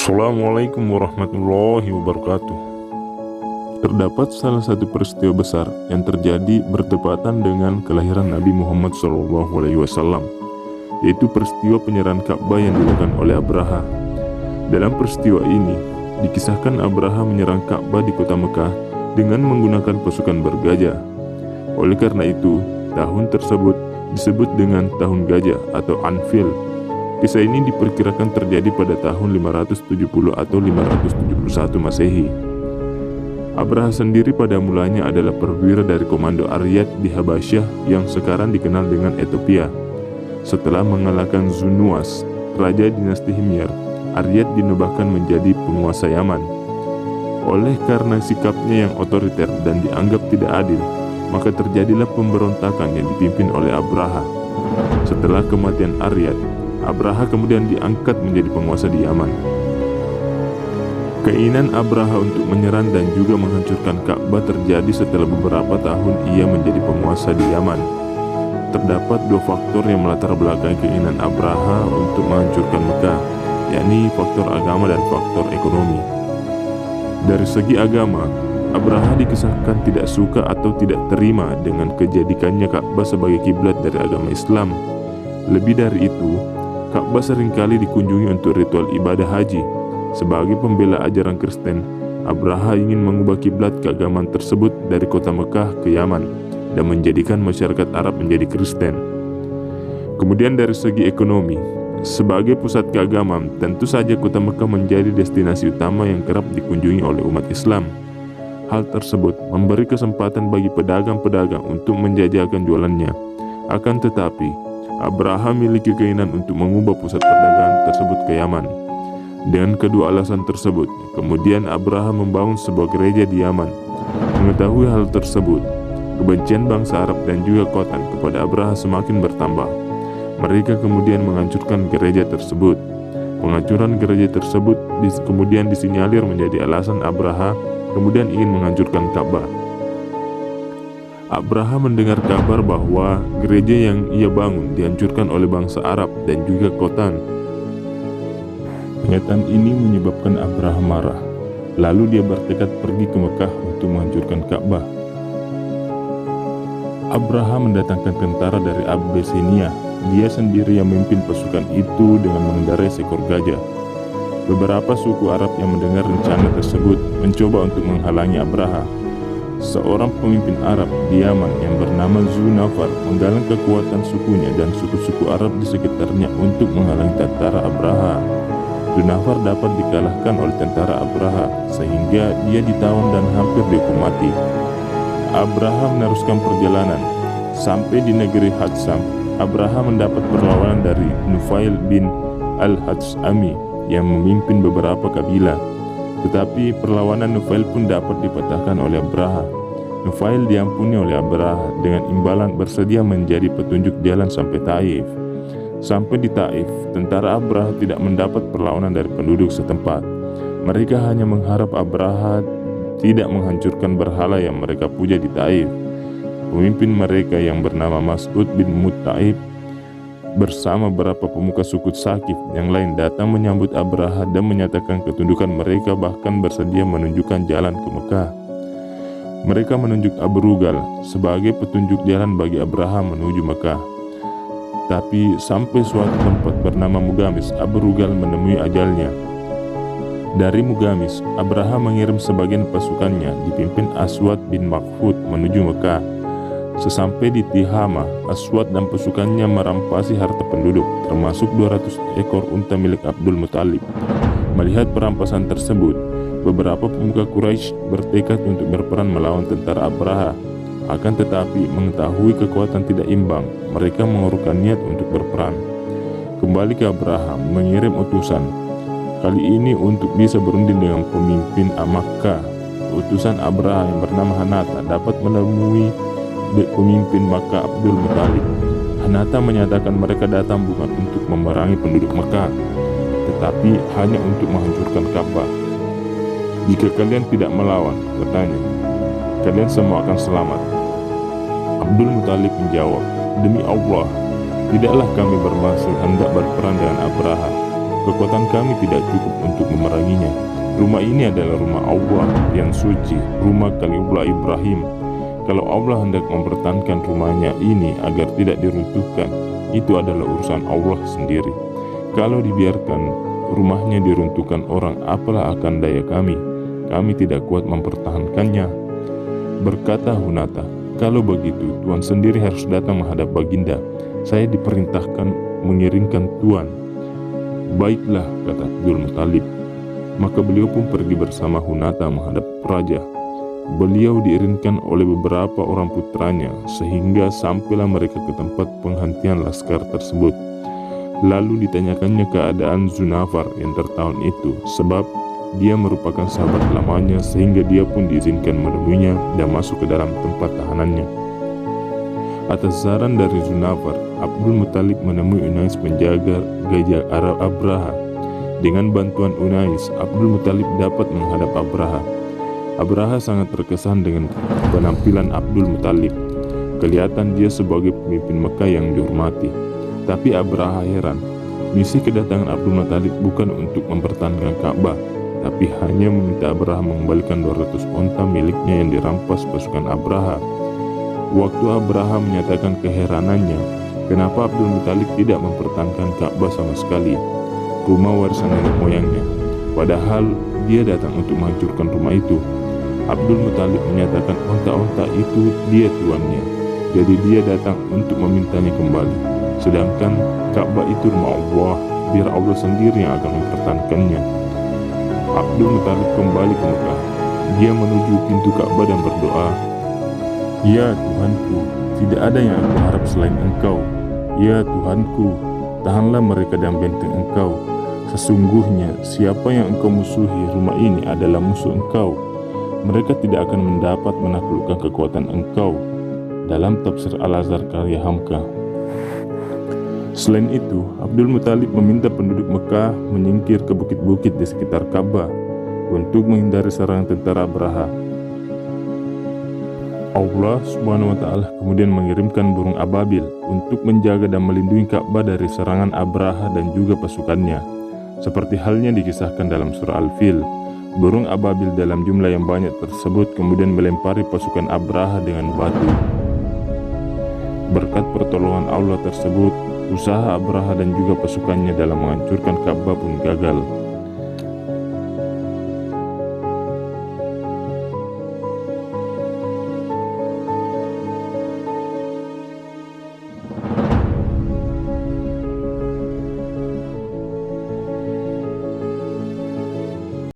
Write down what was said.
Assalamualaikum warahmatullahi wabarakatuh. Terdapat salah satu peristiwa besar yang terjadi bertepatan dengan kelahiran Nabi Muhammad SAW, yaitu peristiwa penyerahan Ka'bah yang dilakukan oleh Abraha. Dalam peristiwa ini, dikisahkan Abraha menyerang Ka'bah di kota Mekah dengan menggunakan pasukan bergajah. Oleh karena itu, tahun tersebut disebut dengan Tahun Gajah atau Anfil. Kisah ini diperkirakan terjadi pada tahun 570 atau 571 Masehi. Abraha sendiri pada mulanya adalah perwira dari komando Aryad di Habasyah yang sekarang dikenal dengan Ethiopia. Setelah mengalahkan Zunuwas, raja dinasti Himyar, Aryad dinobatkan menjadi penguasa Yaman. Oleh karena sikapnya yang otoriter dan dianggap tidak adil, maka terjadilah pemberontakan yang dipimpin oleh Abraha. Setelah kematian Aryad, Abraha kemudian diangkat menjadi penguasa di Yaman. Keinginan Abraha untuk menyerang dan juga menghancurkan Ka'bah terjadi setelah beberapa tahun ia menjadi penguasa di Yaman. Terdapat dua faktor yang melatar belakangi keinginan Abraha untuk menghancurkan Mekah, yakni faktor agama dan faktor ekonomi. Dari segi agama, Abraha dikisahkan tidak suka atau tidak terima dengan kejadikannya Ka'bah sebagai kiblat dari agama Islam. Lebih dari itu, Ka'bah seringkali dikunjungi untuk ritual ibadah haji. Sebagai pembela ajaran Kristen, Abraha ingin mengubah kiblat keagamaan tersebut dari kota Mekah ke Yaman dan menjadikan masyarakat Arab menjadi Kristen. Kemudian dari segi ekonomi, sebagai pusat keagamaan, tentu saja kota Mekah menjadi destinasi utama yang kerap dikunjungi oleh umat Islam. Hal tersebut memberi kesempatan bagi pedagang-pedagang untuk menjajakan jualannya. Akan tetapi, Abraha memiliki keinginan untuk mengubah pusat perdagangan tersebut ke Yaman. Dengan kedua alasan tersebut, kemudian Abraha membangun sebuah gereja di Yaman. Mengetahui hal tersebut, kebencian bangsa Arab dan juga Khotan kepada Abraha semakin bertambah. Mereka kemudian menghancurkan gereja tersebut. Penghancuran gereja tersebut kemudian disinyalir menjadi alasan Abraha kemudian ingin menghancurkan Ka'bah. Abraha mendengar kabar bahwa gereja yang ia bangun dihancurkan oleh bangsa Arab dan juga Khotan. Pernyataan ini menyebabkan Abraha marah. Lalu dia bertekad pergi ke Mekah untuk menghancurkan Ka'bah. Abraha mendatangkan tentara dari Abyssinia. Dia sendiri yang memimpin pasukan itu dengan mengendarai seekor gajah. Beberapa suku Arab yang mendengar rencana tersebut mencoba untuk menghalangi Abraha. Seorang pemimpin Arab di Yaman yang bernama Zunafar menggalang kekuatan sukunya dan suku-suku Arab di sekitarnya untuk menghalangi tentara Abraha. Zunafar dapat dikalahkan oleh tentara Abraha sehingga dia ditawan dan hampir dihukum mati. Abraha meneruskan perjalanan. Sampai di negeri Hadsam, Abraha mendapat perlawanan dari Nufail bin al-Hadsami yang memimpin beberapa kabilah. Tetapi perlawanan Nufail pun dapat dipatahkan oleh Abraha. Nufail diampuni oleh Abraha dengan imbalan bersedia menjadi petunjuk jalan sampai Taif. Sampai di Taif, tentara Abraha tidak mendapat perlawanan dari penduduk setempat. Mereka hanya mengharap Abraha tidak menghancurkan berhala yang mereka puja di Taif. Pemimpin mereka yang bernama Mas'ud bin Mutta'ib bersama beberapa pemuka suku Sakif yang lain datang menyambut Abraha dan menyatakan ketundukan mereka, bahkan bersedia menunjukkan jalan ke Mekah. Mereka menunjuk Abu Rugal sebagai petunjuk jalan bagi Abraha menuju Mekah. Tapi sampai suatu tempat bernama Mugamis, Abu Rugal menemui ajalnya. Dari Mugamis, Abraha mengirim sebagian pasukannya dipimpin Aswad bin Makhfud menuju Mekah. Sesampai di Tihama, Aswad dan pasukannya merampasi harta penduduk, termasuk 200 ekor unta milik Abdul Muthalib. Melihat perampasan tersebut, beberapa pemuka Quraisy bertekad untuk berperan melawan tentara Abraha. Akan tetapi, mengetahui kekuatan tidak imbang, mereka mengurungkan niat untuk berperang. Kembali ke Abraha, mengirim utusan. Kali ini untuk bisa berunding dengan pemimpin Makkah. Utusan Abraha yang bernama Hanata dapat menemui pemimpin Makkah Abdul Muthalib. Hanata menyatakan mereka datang bukan untuk memerangi penduduk Makkah, tetapi hanya untuk menghancurkan Ka'bah. Jika kalian tidak melawan, katanya, kalian semua akan selamat. Abdul Muthalib menjawab, demi Allah, tidaklah kami bermaksud hendak berperang dengan Abraha. kekuatan kami tidak cukup untuk memeranginya. Rumah ini adalah rumah Allah yang suci, rumah Khalilullah Ibrahim. Kalau Allah hendak mempertahankan rumahnya ini agar tidak diruntuhkan, itu adalah urusan Allah sendiri. Kalau dibiarkan rumahnya diruntuhkan orang, apalah akan daya kami? Kami tidak kuat mempertahankannya. Berkata Hunata, kalau begitu Tuan sendiri harus datang menghadap Baginda. Saya diperintahkan mengiringkan Tuan. Baiklah, kata Abdul Muthalib. Maka beliau pun pergi bersama Hunata menghadap raja. Beliau diiringkan oleh beberapa orang putranya sehingga sampailah mereka ke tempat penghentian laskar tersebut. Lalu ditanyakannya keadaan Zunafar yang tertawan itu, sebab dia merupakan sahabat lamanya, sehingga dia pun diizinkan menemuinya dan masuk ke dalam tempat tahanannya. Atas saran dari Zunafar, Abdul Muthalib menemui Unais penjaga gajah Arab Abraha. Dengan bantuan Unais, Abdul Muthalib dapat menghadap Abraha. Abraha sangat terkesan dengan penampilan Abdul Muthalib. Kelihatan dia sebagai pemimpin Mekah yang dihormati. Tapi Abraha heran, misi kedatangan Abdul Muthalib bukan untuk mempertahankan Ka'bah, tapi hanya meminta Abraha mengembalikan 200 onta miliknya yang dirampas pasukan Abraha. Waktu Abraha menyatakan keheranannya, kenapa Abdul Muthalib tidak mempertahankan Ka'bah sama sekali, rumah warisan nenek moyangnya, padahal dia datang untuk menghancurkan rumah itu. Abdul Muthalib menyatakan onta-onta itu dia tuannya, jadi dia datang untuk memintanya kembali. Sedangkan Ka'bah itu rumah Allah, biar Allah sendiri yang akan mempertahankannya. Abdul Muthalib kembali ke Mekah. Dia menuju pintu Ka'bah dan berdoa, "Ya Tuhanku, tidak ada yang aku harap selain Engkau. Ya Tuhanku, tahanlah mereka dan benteng Engkau. Sesungguhnya siapa yang Engkau musuhi, rumah ini adalah musuh Engkau. Mereka tidak akan mendapat menaklukkan kekuatan Engkau." Dalam tafsir Al-Azhar karya Hamka. Selain itu, Abdul Muthalib meminta penduduk Mekah menyingkir ke bukit-bukit di sekitar Ka'bah untuk menghindari serangan tentara Abraha. Allah Subhanahu wa Ta'ala kemudian mengirimkan burung ababil untuk menjaga dan melindungi Ka'bah dari serangan Abraha dan juga pasukannya. Seperti halnya dikisahkan dalam surah Al-Fil, burung ababil dalam jumlah yang banyak tersebut kemudian melempari pasukan Abraha dengan batu. Berkat pertolongan Allah tersebut, usaha Abraha dan juga pasukannya dalam menghancurkan Ka'bah pun gagal.